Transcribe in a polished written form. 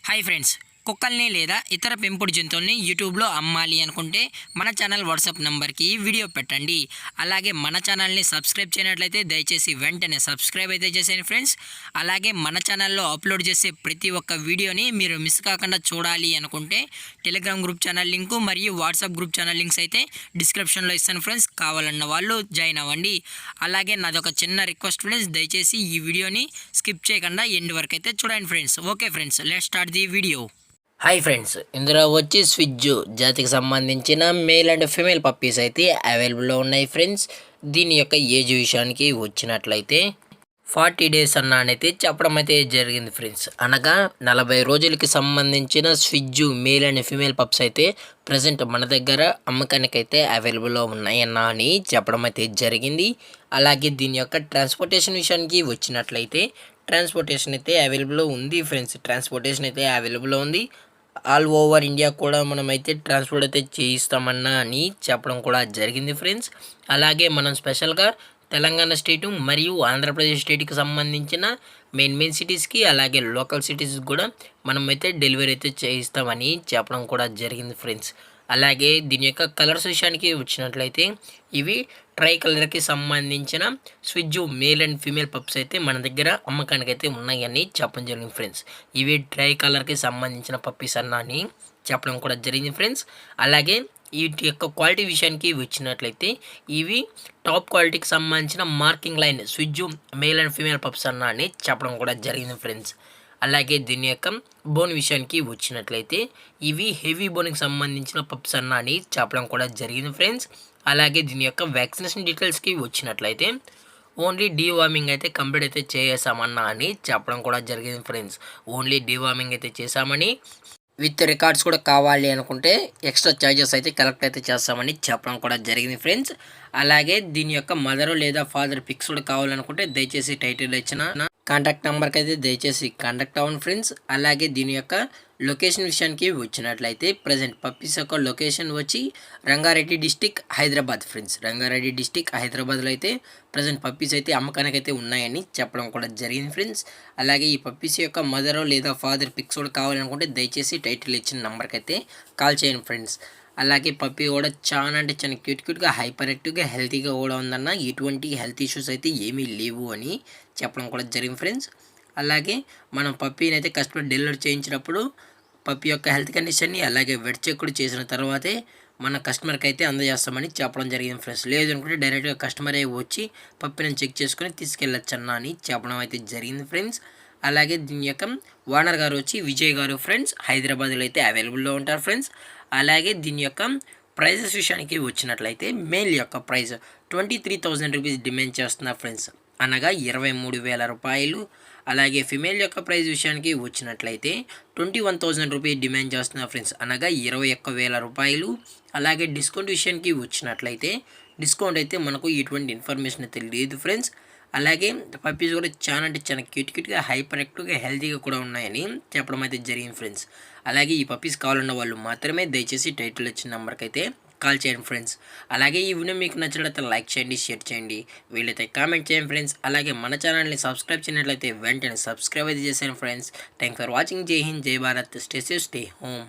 Hi friends, కుక్కల్ని లేదా ఇతర పెంపుడు జంతువుల్ని యూట్యూబ్లో అమ్మాలి అనుకుంటే మన ఛానల్ వాట్సాప్ నెంబర్కి వీడియో పెట్టండి. అలాగే మన ఛానల్ని సబ్స్క్రైబ్ చేయనట్లయితే దయచేసి వెంటనే సబ్స్క్రైబ్ అయితే చేసేయండి ఫ్రెండ్స్. అలాగే మన ఛానల్లో అప్లోడ్ చేసే ప్రతి ఒక్క వీడియోని మీరు మిస్ కాకుండా చూడాలి అనుకుంటే టెలిగ్రామ్ గ్రూప్ ఛానల్ లింకు మరియు వాట్సాప్ గ్రూప్ ఛానల్ లింక్స్ అయితే డిస్క్రిప్షన్లో ఇస్తాను ఫ్రెండ్స్. కావాలన్న వాళ్ళు జాయిన్ అవ్వండి. అలాగే నాదొక చిన్న రిక్వెస్ట్ ఫ్రెండ్స్, దయచేసి ఈ వీడియోని స్కిప్ చేయకుండా ఎండ్ వరకు అయితే చూడండి friends. Okay friends, let's start the video. Hi friends, ఇందులో వచ్చి స్విజ్జు జాతికి సంబంధించిన మేల్ అండ్ ఫీమేల్ పప్పీస్ అయితే అవైలబుల్లో ఉన్నాయి ఫ్రెండ్స్. దీని యొక్క ఏజ్ విషయానికి వచ్చినట్లయితే 40 days అన్నైతే చెప్పడం అయితే జరిగింది ఫ్రెండ్స్. అనగా 40 రోజులకి సంబంధించిన స్విజ్జు మేల్ అండ్ ఫీమేల్ పప్స్ అయితే ప్రజెంట్ మన దగ్గర అమ్మకానికి అయితే అవైలబుల్లో ఉన్నాయన్నా అని చెప్పడం అయితే జరిగింది. అలాగే దీని యొక్క ట్రాన్స్పోర్టేషన్ విషయానికి వచ్చినట్లయితే ట్రాన్స్పోర్టేషన్ అయితే అవైలబుల్లో ఉంది ఫ్రెండ్స్. ట్రాన్స్పోర్టేషన్ అయితే అవైలబుల్లో ఉంది. ఆల్ ఓవర్ ఇండియా కూడా మనమైతే ట్రాన్స్పోర్ట్ అయితే చేయిస్తామన్నా అని చెప్పడం కూడా జరిగింది ఫ్రెండ్స్. అలాగే మనం స్పెషల్గా తెలంగాణ స్టేటు మరియు ఆంధ్రప్రదేశ్ స్టేట్కి సంబంధించిన మెయిన్ సిటీస్కి అలాగే లోకల్ సిటీస్కి కూడా మనమైతే డెలివరీ అయితే చేయిస్తామని చెప్పడం కూడా జరిగింది ఫ్రెండ్స్. అలాగే దీని యొక్క కలర్స్ విషయానికి వచ్చినట్లయితే ఇవి ట్రై కలర్కి సంబంధించిన స్విజ్జు మేల్ అండ్ ఫీమేల్ పప్స్ అయితే మన దగ్గర అమ్మకానికి అయితే ఉన్నాయని చెప్పడం జరిగింది ఫ్రెండ్స్. ఇవి ట్రై కలర్కి సంబంధించిన పప్పీస్ అని చెప్పడం కూడా జరిగింది ఫ్రెండ్స్. అలాగే వీటి యొక్క క్వాలిటీ విషయానికి వచ్చినట్లయితే ఇవి టాప్ క్వాలిటీకి సంబంధించిన మార్కింగ్ లైన్ స్విజ్జు మేల్ అండ్ ఫీమేల్ పప్స్ అని చెప్పడం కూడా జరిగింది ఫ్రెండ్స్. అలాగే దీని యొక్క బోన్ విషయానికి వచ్చినట్లయితే ఇవి హెవీ బోన్కి సంబంధించిన పప్స్ అని చెప్పడం కూడా జరిగింది ఫ్రెండ్స్. అలాగే దీని యొక్క వ్యాక్సినేషన్ డీటెయిల్స్కి వచ్చినట్లయితే ఓన్లీ డీవార్మింగ్ అయితే కంప్లీట్ అయితే చేసామన్నా అని చెప్పడం కూడా జరిగింది ఫ్రెండ్స్. ఓన్లీ డీవార్మింగ్ అయితే చేసామని విత్ రికార్డ్స్ కూడా కావాలి అనుకుంటే ఎక్స్ట్రా ఛార్జెస్ అయితే కలెక్ట్ అయితే చేస్తామని చెప్పడం కూడా జరిగింది ఫ్రెండ్స్. అలాగే దీని యొక్క మదర్ లేదా ఫాదర్ పిక్స్ కూడా కావాలనుకుంటే దయచేసి టైటిల్ ఇచ్చిన కాంటాక్ట్ నెంబర్కి అయితే దయచేసి కాంటాక్ట్ అవ్వండి ఫ్రెండ్స్. అలాగే దీని యొక్క లొకేషన్ విషయానికి వచ్చినట్లయితే ప్రజెంట్ పప్పీస్ యొక్క లొకేషన్ వచ్చి Rangareddy district Hyderabad friends. Rangareddy district హైదరాబాద్లో అయితే ప్రజెంట్ పప్పీస్ అయితే అమ్మకానికి అయితే ఉన్నాయని చెప్పడం కూడా జరిగింది ఫ్రెండ్స్. అలాగే ఈ పప్పీస్ యొక్క మదర్ లేదా ఫాదర్ పిక్స్ కూడా కావాలనుకుంటే దయచేసి టైటిల్ ఇచ్చిన నెంబర్కి అయితే కాల్ చేయండి ఫ్రెండ్స్. అలాగే పప్పీ కూడా చాలా అంటే చాలా క్యూట్గా హైపర్ యాక్టివ్గా హెల్తీగా కూడా ఉందన్న, ఎటువంటి హెల్త్ ఇష్యూస్ అయితే ఏమీ లేవు అని చెప్పడం కూడా జరిగింది ఫ్రెండ్స్. అలాగే మనం పప్పీని అయితే కష్టపడి డెలివరీ చేయించినప్పుడు పప్పీ యొక్క హెల్త్ కండిషన్ని అలాగే వెట్ చెక్ కూడా చేసిన తర్వాతే మన కస్టమర్కి అయితే అందజేస్తామని చెప్పడం జరిగింది ఫ్రెండ్స్. లేదు అనుకుంటే డైరెక్ట్గా కస్టమరే వచ్చి పప్పీని చెక్ చేసుకొని తీసుకెళ్ళొచ్చన్నా అని చెప్పడం అయితే జరిగింది ఫ్రెండ్స్. అలాగే దీని యొక్క ఓనర్ గారు వచ్చి విజయ్ గారు ఫ్రెండ్స్, హైదరాబాద్లో అయితే అవైలబుల్లో ఉంటారు ఫ్రెండ్స్. అలాగే దీని యొక్క ప్రైజెస్ విషయానికి వచ్చినట్లయితే మేల్ యొక్క ప్రైస్ 23,000 రూపీస్ డిమాండ్ చేస్తున్నారు ఫ్రెండ్స్, అనగా 23,000 రూపాయలు. అలాగే ఫిమేల్ యొక్క ప్రైస్ విషయానికి వచ్చినట్లయితే 21,000 రూపీస్ డిమాండ్ చేస్తున్నారు ఫ్రెండ్స్, అనగా 21,000 రూపాయలు. అలాగే డిస్కౌంట్ విషయానికి వచ్చినట్లయితే డిస్కౌంట్ అయితే మనకు ఎటువంటి ఇన్ఫర్మేషన్ అయితే లేదు ఫ్రెండ్స్. అలాగే పప్పీస్ కూడా చాలా అంటే చాలా క్యూట్గా హైపర్ యాక్టివ్గా హెల్తీగా కూడా ఉన్నాయని చెప్పడం అయితే జరిగింది ఫ్రెండ్స్. అలాగే ఈ పప్పీస్ కావాలన్న వాళ్ళు మాత్రమే దయచేసి టైటిల్ వచ్చిన నెంబర్కి అయితే కాల్ చేయండి ఫ్రెండ్స్. అలాగే ఈ వీడియో మీకు నచ్చినట్లయితే లైక్ చేయండి, షేర్ చేయండి, వీళ్ళైతే కామెంట్ చేయండి ఫ్రెండ్స్. అలాగే మన ఛానల్ని సబ్స్క్రైబ్ చేయనట్లయితే వెంటనే సబ్స్క్రైబ్ అయితే చేశాను ఫ్రెండ్స్. Thanks for watching. జై హింద్, జై Bharat, stay safe, stay home.